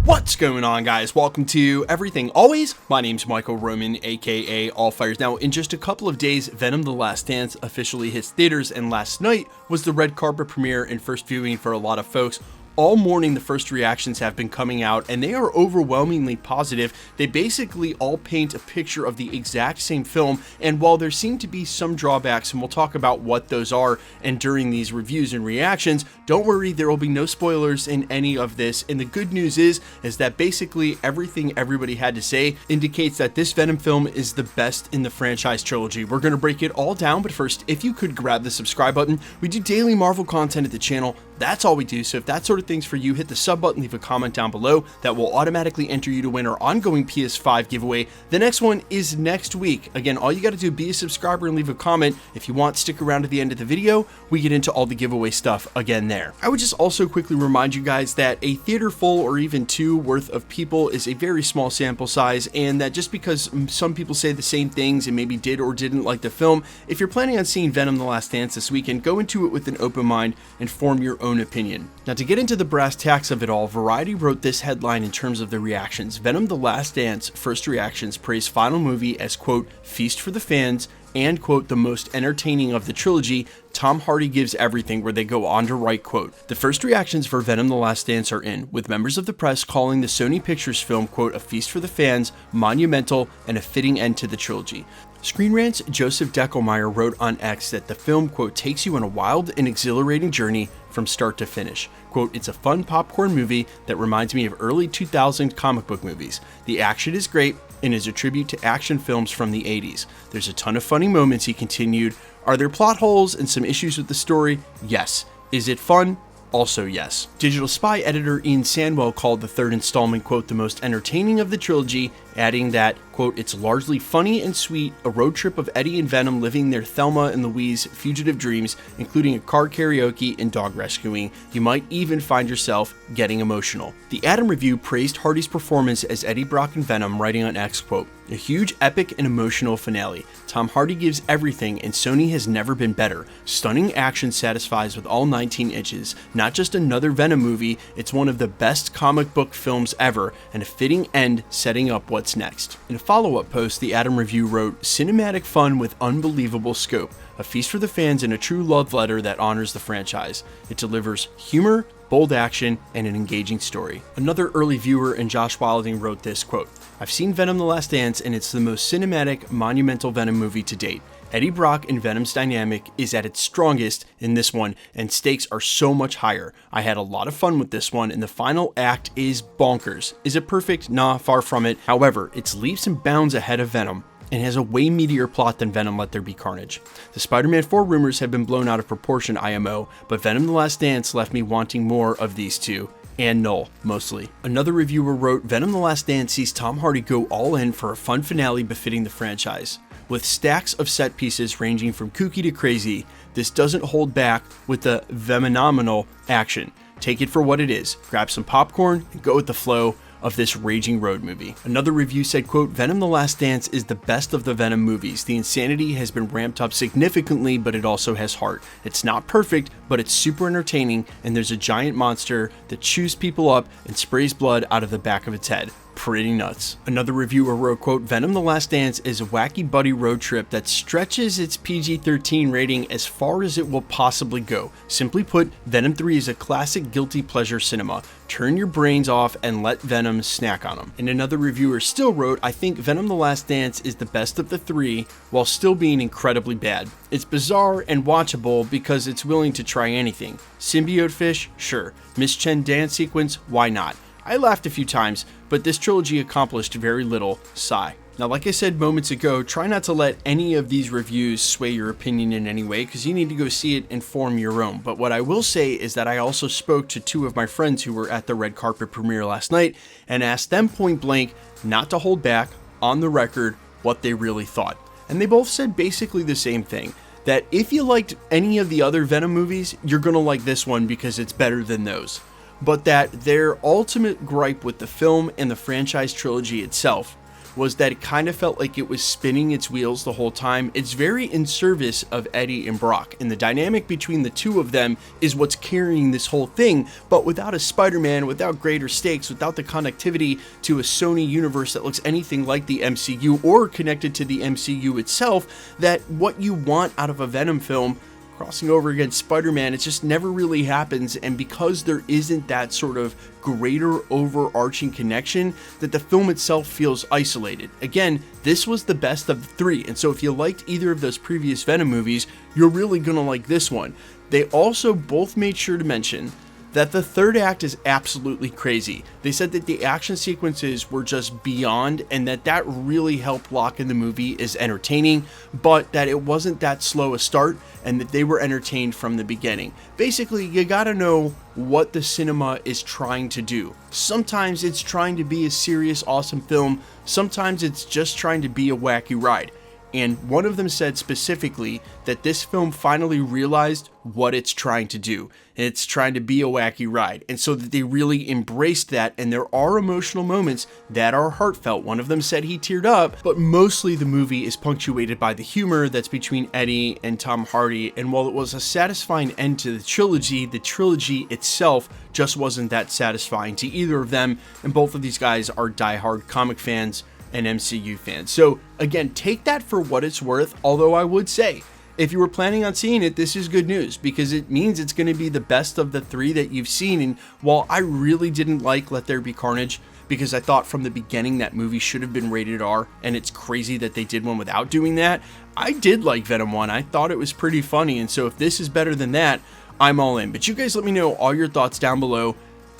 What's going on, guys? Welcome to Everything Always. My name's Michael Roman, aka Allfires. Now, in just a couple of days, Venom: The Last Dance officially hits theaters, and last night was the red carpet premiere and first viewing for a lot of folks. All morning, the first reactions have been coming out, and they are overwhelmingly positive. They basically all paint a picture of the exact same film, and while there seem to be some drawbacks, and we'll talk about what those are and during these reviews and reactions, don't worry, there will be no spoilers in any of this. And the good news is that basically everything everybody had to say indicates that this Venom film is the best in the franchise trilogy. We're going to break it all down, but first, if you could grab the subscribe button. We do daily Marvel content at the channel. That's all we do, so if that sort of thing's for you, hit the sub button, leave a comment down below. That will automatically enter you to win our ongoing PS5 giveaway. The next one is next week. Again, all you got to do, be a subscriber and leave a comment. If you want, stick around to the end of the video. We get into all the giveaway stuff again there. I would just also quickly remind you guys that a theater full or even two worth of people is a very small sample size, and that just because some people say the same things and maybe did or didn't like the film, if you're planning on seeing Venom: The Last Dance this weekend, go into it with an open mind and form your own opinion. Now, to get into the brass tacks of it all, Variety wrote this headline in terms of the reactions. Venom: The Last Dance first reactions praise final movie as, quote, feast for the fans, and, quote, the most entertaining of the trilogy. Tom Hardy gives everything, where they go on to write, quote, the first reactions for Venom: The Last Dance are in, with members of the press calling the Sony Pictures film, quote, a feast for the fans, monumental, and a fitting end to the trilogy. Screen Rant's Joseph Deckelmeyer wrote on X that the film, quote, takes you on a wild and exhilarating journey from start to finish. Quote, it's a fun popcorn movie that reminds me of early 2000 comic book movies. The action is great and is a tribute to action films from the 80s. There's a ton of funny moments, he continued. Are there plot holes and some issues with the story? Yes. Is it fun? Also yes. Digital Spy editor Ian Sandwell called the third installment, quote, the most entertaining of the trilogy, adding that, quote, it's largely funny and sweet, a road trip of Eddie and Venom living their Thelma and Louise fugitive dreams, including a car karaoke and dog rescuing. You might even find yourself getting emotional. The Adam review praised Hardy's performance as Eddie Brock and Venom, writing on X, quote, a huge, epic, and emotional finale. Tom Hardy gives everything, and Sony has never been better. Stunning action satisfies with all 19 inches. Not just another Venom movie, it's one of the best comic book films ever, and a fitting end setting up what's next. In a follow-up post, the Adam review wrote, cinematic fun with unbelievable scope. A feast for the fans and a true love letter that honors the franchise. It delivers humor, bold action, and an engaging story. Another early viewer, and Josh Wilding, wrote this, quote, I've seen Venom: The Last Dance, and it's the most cinematic, monumental Venom movie to date. Eddie Brock and Venom's dynamic is at its strongest in this one, and stakes are so much higher. I had a lot of fun with this one, and the final act is bonkers. Is it perfect? Nah, far from it. However, it's leaps and bounds ahead of Venom, and has a way meatier plot than Venom: Let There Be Carnage. The Spider-Man 4 rumors have been blown out of proportion, IMO, but Venom: The Last Dance left me wanting more of these two. And null, mostly. Another reviewer wrote, Venom: The Last Dance sees Tom Hardy go all in for a fun finale befitting the franchise. With stacks of set pieces ranging from kooky to crazy, this doesn't hold back with the phenomenal action. Take it for what it is, grab some popcorn, and go with the flow of this raging road movie. Another review said, quote, Venom: The Last Dance is the best of the Venom movies. The insanity has been ramped up significantly, but it also has heart. It's not perfect, but it's super entertaining, and there's a giant monster that chews people up and sprays blood out of the back of its head. Pretty nuts. Another reviewer wrote, quote, Venom: The Last Dance is a wacky buddy road trip that stretches its PG-13 rating as far as it will possibly go. Simply put, Venom 3 is a classic guilty pleasure cinema. Turn your brains off and let Venom snack on them. And another reviewer still wrote, I think Venom: The Last Dance is the best of the three, while still being incredibly bad. It's bizarre and watchable because it's willing to try anything. Symbiote fish? Sure. Miss Chen dance sequence? Why not? I laughed a few times, but this trilogy accomplished very little. Sigh. Now, like I said moments ago, try not to let any of these reviews sway your opinion in any way, because you need to go see it and form your own. But what I will say is that I also spoke to two of my friends who were at the red carpet premiere last night and asked them point blank not to hold back, on the record, what they really thought. And they both said basically the same thing. That if you liked any of the other Venom movies, you're gonna like this one because it's better than those. But that their ultimate gripe with the film and the franchise trilogy itself was that it kind of felt like it was spinning its wheels the whole time. It's very in service of Eddie and Brock, and the dynamic between the two of them is what's carrying this whole thing. But without a Spider-Man, without greater stakes, without the connectivity to a Sony universe that looks anything like the MCU or connected to the MCU itself, that what you want out of a Venom film crossing over against Spider-Man, it just never really happens. And because there isn't that sort of greater overarching connection, that the film itself feels isolated. Again, this was the best of the three, and so if you liked either of those previous Venom movies, you're really gonna like this one. They also both made sure to mention that the third act is absolutely crazy. They said that the action sequences were just beyond, and that really helped lock in the movie as entertaining, but that it wasn't that slow a start, and that they were entertained from the beginning. Basically, you gotta know what the cinema is trying to do. Sometimes it's trying to be a serious, awesome film. Sometimes it's just trying to be a wacky ride. And one of them said specifically that this film finally realized what it's trying to do. It's trying to be a wacky ride. And so that they really embraced that, and there are emotional moments that are heartfelt. One of them said he teared up, but mostly the movie is punctuated by the humor that's between Eddie and Tom Hardy. And while it was a satisfying end to the trilogy itself just wasn't that satisfying to either of them. And both of these guys are diehard comic fans and MCU fans. So again, take that for what it's worth, although I would say, if you were planning on seeing it, this is good news, because it means it's going to be the best of the three that you've seen. And while I really didn't like Let There Be Carnage, because I thought from the beginning that movie should have been rated R, and it's crazy that they did one without doing that, I did like Venom 1. I thought it was pretty funny, and so if this is better than that, I'm all in. But you guys let me know all your thoughts down below.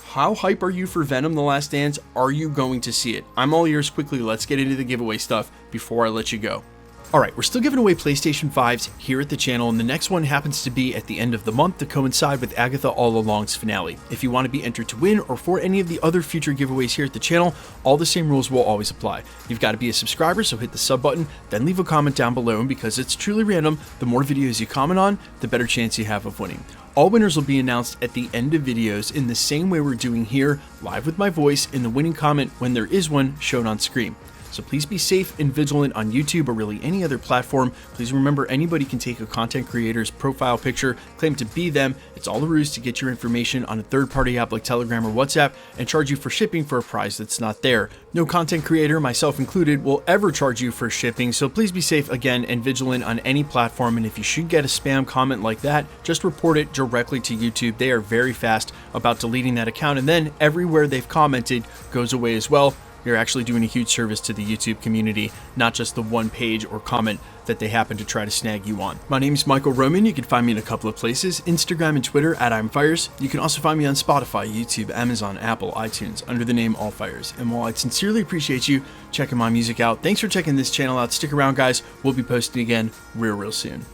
How hype are you for Venom: The Last Dance? Are you going to see it? I'm all ears. Quickly, let's get into the giveaway stuff before I let you go. Alright, we're still giving away PlayStation 5s here at the channel, and the next one happens to be at the end of the month to coincide with Agatha All Along's finale. If you want to be entered to win, or for any of the other future giveaways here at the channel, all the same rules will always apply. You've got to be a subscriber, so hit the sub button, then leave a comment down below, and because it's truly random, the more videos you comment on, the better chance you have of winning. All winners will be announced at the end of videos in the same way we're doing here, live with my voice in the winning comment when there is one shown on screen. So please be safe and vigilant on YouTube or really any other platform. Please remember, anybody can take a content creator's profile picture, claim to be them. It's all a ruse to get your information on a third-party app like Telegram or WhatsApp and charge you for shipping for a price that's not there. No content creator, myself included, will ever charge you for shipping, so please be safe again and vigilant on any platform. And if you should get a spam comment like that, just report it directly to YouTube. They are very fast about deleting that account, and then everywhere they've commented goes away as well. You're actually doing a huge service to the YouTube community, not just the one page or comment that they happen to try to snag you on. My name is Michael Roman. You can find me in a couple of places, Instagram and Twitter at I'mFires. You can also find me on Spotify, YouTube, Amazon, Apple, iTunes under the name All Fires. And while I sincerely appreciate you checking my music out, thanks for checking this channel out. Stick around, guys. We'll be posting again real soon.